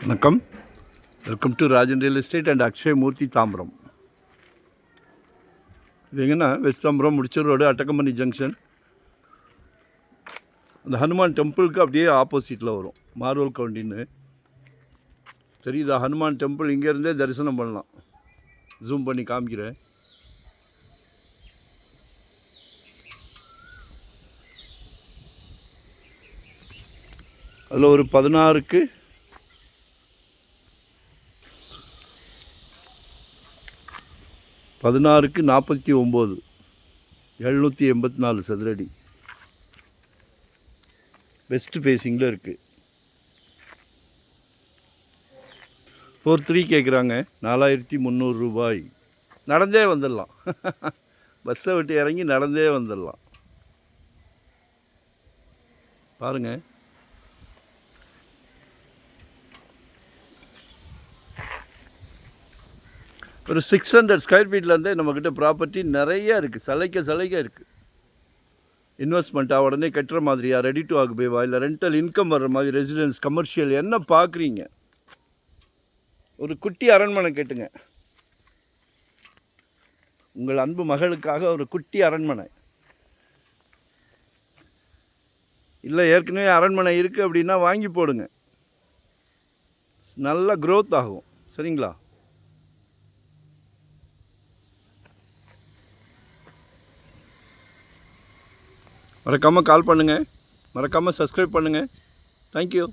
வணக்கம். Welcome to Rajan real estate and Akshay Murthy Tambaram. இது எங்கன்னா வெஸ்ட் தாம்பரம் முடிச்சூர் ரோடு அட்டக்கம்பனி ஜங்ஷன். அந்த ஹனுமான் டெம்பிளுக்கு அப்படியே ஆப்போசிட்டில் வரும் மார்வல் கவுண்டின்னு. தெரியுதா? ஹனுமான் டெம்பிள் இங்கேருந்தே தரிசனம் பண்ணலாம். ஜூம் பண்ணி காமிக்கிறேன். அதில் ஒரு 16க்கு 49 784 சதுரடி வெஸ்ட் ஃபேஸிங்கில் இருக்குது. 4.3 கேட்குறாங்க. 4300 ரூபாய். நடந்தே வந்துடலாம். பஸ்ஸை விட்டு இறங்கி நடந்தே வந்துடலாம். பாருங்கள். ஒரு 600 ஸ்கொயர் ஃபீட்லேருந்தே நம்மக்கிட்ட ப்ராப்பர்ட்டி நிறையா இருக்குது. சலைக்க இருக்குது. இன்வெஸ்ட்மெண்ட்டாக உடனே கட்டுற மாதிரியா, ரெடி டு ஆக்குபேவா, இல்லை ரெண்டல் இன்கம் வர்ற மாதிரி, ரெசிடென்ஸ், கமர்ஷியல் என்ன பார்க்குறீங்க? ஒரு குட்டி அரண்மனை கேட்டுங்க. உங்கள் அன்பு மகளுக்காக ஒரு குட்டி அரண்மனை. இல்லை ஏற்கனவே அரண்மனை இருக்குது அப்படின்னா வாங்கி போடுங்க. நல்லா க்ரோத் ஆகும். சரிங்களா? மறக்காமல் கால் பண்ணுங்கள். மறக்காமல் சப்ஸ்கிரைப் பண்ணுங்கள். தேங்க்யூ.